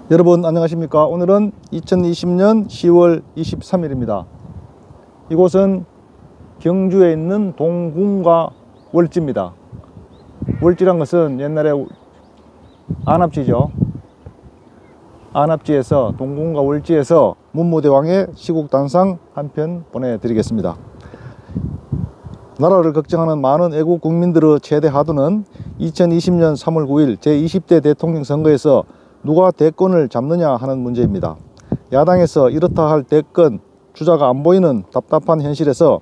여러분 안녕하십니까. 오늘은 2020년 10월 23일입니다 이곳은 경주에 있는 동궁과 월지입니다. 월지란 것은 옛날에 안압지죠. 안압지에서 동궁과 월지에서 문무대왕의 시국단상 한 편 보내드리겠습니다. 나라를 걱정하는 많은 애국 국민들의 최대 하두는 2020년 3월 9일 제20대 대통령 선거에서 누가 대권을 잡느냐 하는 문제입니다. 야당에서 이렇다 할 대권 주자가 안 보이는 답답한 현실에서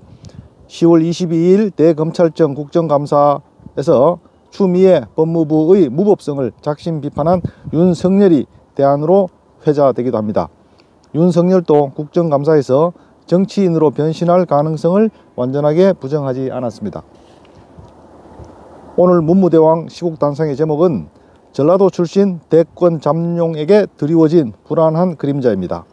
10월 22일 대검찰청 국정감사에서 추미애 법무부의 무법성을 작심 비판한 윤석열이 대안으로 회자되기도 합니다. 윤석열도 국정감사에서 정치인으로 변신할 가능성을 완전하게 부정하지 않았습니다. 오늘 문무대왕 시국단상의 제목은 전라도 출신 대권 잠룡에게 드리워진 불안한 그림자입니다.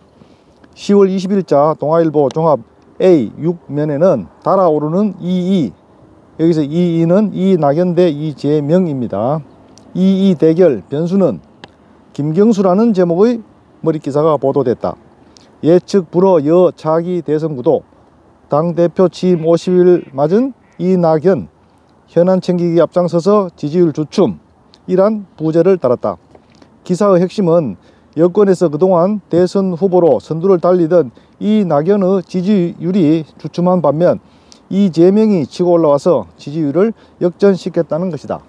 10월 20일자 동아일보 종합 A6면에는 달아오르는 이이, 여기서 이이는 이낙연 대 이재명입니다. 이이 대결 변수는 김경수라는 제목의 머릿기사가 보도됐다. 예측 불허 여 차기 대선 구도, 당대표 취임 50일 맞은 이낙연, 현안 챙기기 앞장서서 지지율 주춤, 이란 부제를 달았다. 기사의 핵심은 여권에서 그동안 대선 후보로 선두를 달리던 이낙연의 지지율이 주춤한 반면 이재명이 치고 올라와서 지지율을 역전시켰다는 것이다.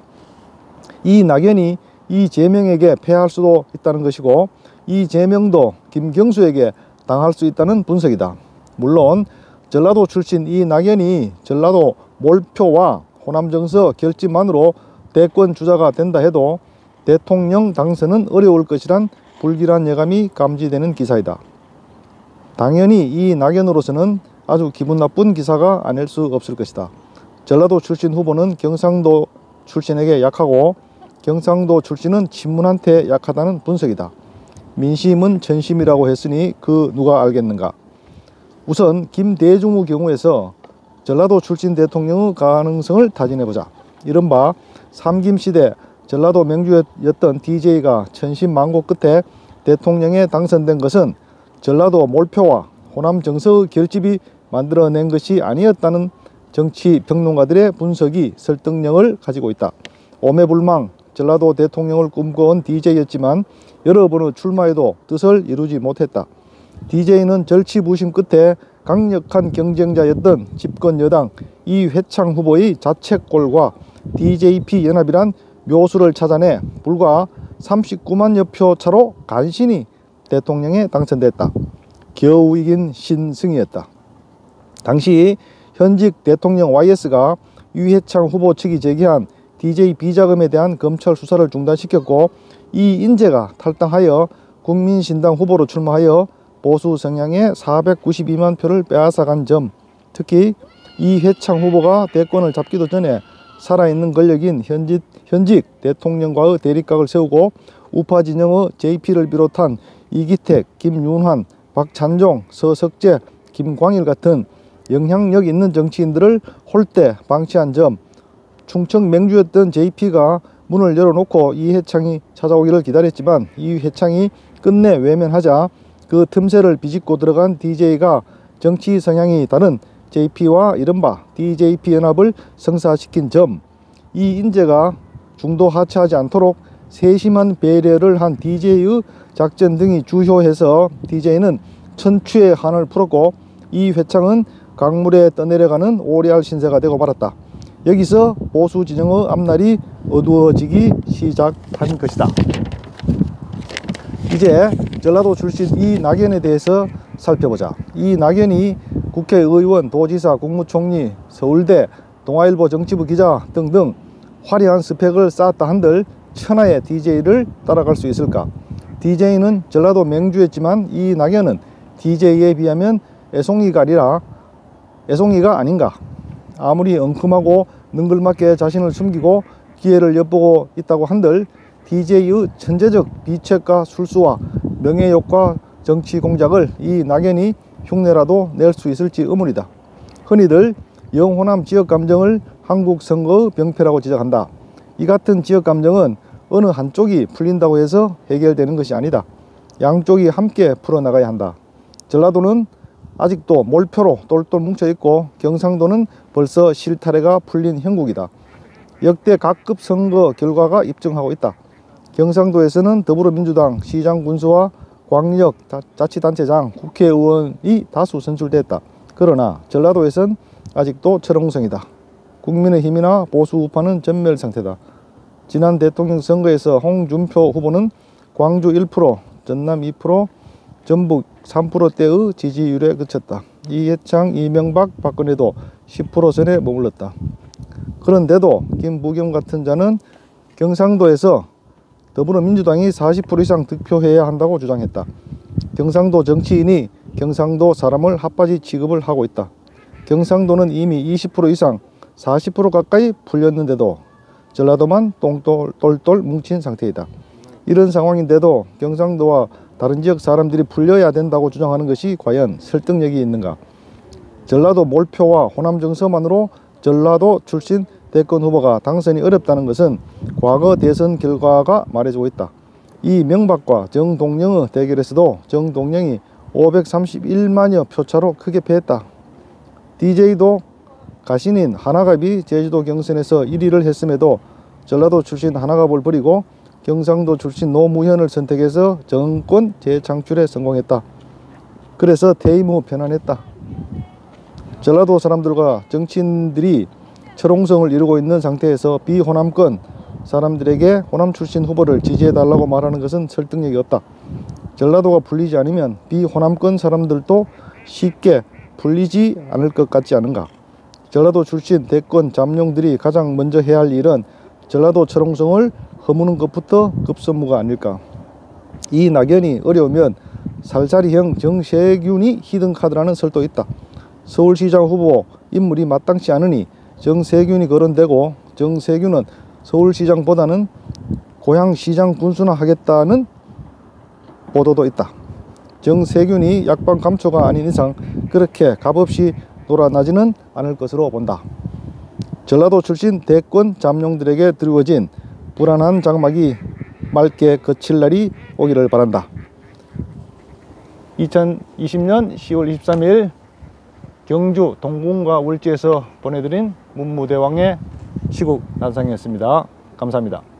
이낙연이 이재명에게 패할 수도 있다는 것이고 이재명도 김경수에게 당할 수 있다는 분석이다. 물론 전라도 출신 이낙연이 전라도 몰표와 호남정서 결집만으로 대권 주자가 된다 해도 대통령 당선은 어려울 것이란 불길한 예감이 감지되는 기사이다. 당연히 이낙연으로서는 아주 기분 나쁜 기사가 아닐 수 없을 것이다. 전라도 출신 후보는 경상도 출신에게 약하고 경상도 출신은 친문한테 약하다는 분석이다. 민심은 전심이라고 했으니 그 누가 알겠는가. 우선 김대중의 경우에서 전라도 출신 대통령의 가능성을 타진해보자. 이른바 삼김시대 전라도 맹주였던 DJ가 천신만고 끝에 대통령에 당선된 것은 전라도 몰표와 호남 정서의 결집이 만들어낸 것이 아니었다는 정치 평론가들의 분석이 설득력을 가지고 있다. 오매불망 전라도 대통령을 꿈꿔온 DJ였지만 여러 번의 출마에도 뜻을 이루지 못했다. DJ는 절치부심 끝에 강력한 경쟁자였던 집권 여당 이회창 후보의 자책골과 DJP 연합이란 묘수를 찾아내 불과 39만여 표 차로 간신히 대통령에 당선됐다. 겨우 이긴 신승이었다. 당시 현직 대통령 YS가 이회창 후보 측이 제기한 DJ 비자금에 대한 검찰 수사를 중단시켰고 이 인재가 탈당하여 국민신당 후보로 출마하여 보수 성향의 492만 표를 빼앗아간 점, 특히 이회창 후보가 대권을 잡기도 전에 살아있는 권력인 현직 대통령과의 대립각을 세우고 우파 진영의 JP를 비롯한 이기택, 김윤환, 박찬종, 서석재, 김광일 같은 영향력 있는 정치인들을 홀대 방치한 점, 충청 맹주였던 JP가 문을 열어놓고 이회창이 찾아오기를 기다렸지만 이회창이 끝내 외면하자 그 틈새를 비집고 들어간 DJ가 정치 성향이 다른 JP와 이른바 DJP 연합을 성사시킨 점, 이 인재가 중도 하차하지 않도록 세심한 배려를 한 DJ의 작전 등이 주효해서 DJ는 천추의 한을 풀었고 이회창은 강물에 떠내려가는 오래할 신세가 되고 말았다. 여기서 보수 진영의 앞날이 어두워지기 시작한 것이다. 이제 전라도 출신 이낙연에 대해서 살펴보자. 이낙연이 국회의원, 도지사, 국무총리, 서울대, 동아일보 정치부 기자 등등 화려한 스펙을 쌓았다 한들 천하의 DJ를 따라갈 수 있을까? DJ는 전라도 맹주였지만 이낙연은 DJ에 비하면 애송이가 아닌가? 아무리 엉큼하고 능글맞게 자신을 숨기고 기회를 엿보고 있다고 한들 DJ의 천재적 비책과 술수와 명예욕과 정치 공작을 이낙연이 흉내라도 낼 수 있을지 의문이다. 흔히들 영호남 지역 감정을 한국 선거의 병폐라고 지적한다. 이 같은 지역 감정은 어느 한쪽이 풀린다고 해서 해결되는 것이 아니다. 양쪽이 함께 풀어나가야 한다. 전라도는 아직도 몰표로 똘똘 뭉쳐있고 경상도는 벌써 실타래가 풀린 형국이다. 역대 각급 선거 결과가 입증하고 있다. 경상도에서는 더불어민주당 시장 군수와 광역 자치단체장 국회의원이 다수 선출됐다. 그러나 전라도에선 아직도 철옹성이다. 국민의힘이나 보수 우파는 전멸 상태다. 지난 대통령 선거에서 홍준표 후보는 광주 1%, 전남 2%, 전북 3%대의 지지율에 그쳤다. 이해창, 이명박, 박근혜도 10% 선에 머물렀다. 그런데도 김부겸 같은 자는 경상도에서 더불어민주당이 40% 이상 득표해야 한다고 주장했다. 경상도 정치인이 경상도 사람을 핫바지 취급을 하고 있다. 경상도는 이미 20% 이상 40% 가까이 풀렸는데도 전라도만 똘똘 뭉친 상태이다. 이런 상황인데도 경상도와 다른 지역 사람들이 풀려야 된다고 주장하는 것이 과연 설득력이 있는가? 전라도 몰표와 호남 정서만으로 전라도 출신 대권 후보가 당선이 어렵다는 것은 과거 대선 결과가 말해주고 있다. 이 명박과 정동영의 대결에서도 정동영이 531만여 표차로 크게 패했다. DJ도 가신인 하나갑이 제주도 경선에서 1위를 했음에도 전라도 출신 하나갑을 버리고 경상도 출신 노무현을 선택해서 정권 재창출에 성공했다. 그래서 퇴임 후 편안했다. 전라도 사람들과 정치인들이 철옹성을 이루고 있는 상태에서 비호남권 사람들에게 호남 출신 후보를 지지해달라고 말하는 것은 설득력이 없다. 전라도가 풀리지 않으면 비호남권 사람들도 쉽게 풀리지 않을 것 같지 않은가? 전라도 출신 대권 잠룡들이 가장 먼저 해야 할 일은 전라도 철옹성을 허무는 것부터 급선무가 아닐까? 이 낙연이 어려우면 살살이형 정세균이 히든카드라는 설도 있다. 서울시장 후보 인물이 마땅치 않으니 정세균이 거론되고 정세균은 서울시장보다는 고향시장 군수나 하겠다는 보도도 있다. 정세균이 약방 감초가 아닌 이상 그렇게 값없이 놀아나지는 않을 것으로 본다. 전라도 출신 대권 잠룡들에게 드리워진 불안한 장막이 맑게 그칠 날이 오기를 바란다. 2020년 10월 23일 경주 동궁과 울지에서 보내드린 문무대왕의 시국 난상이었습니다. 감사합니다.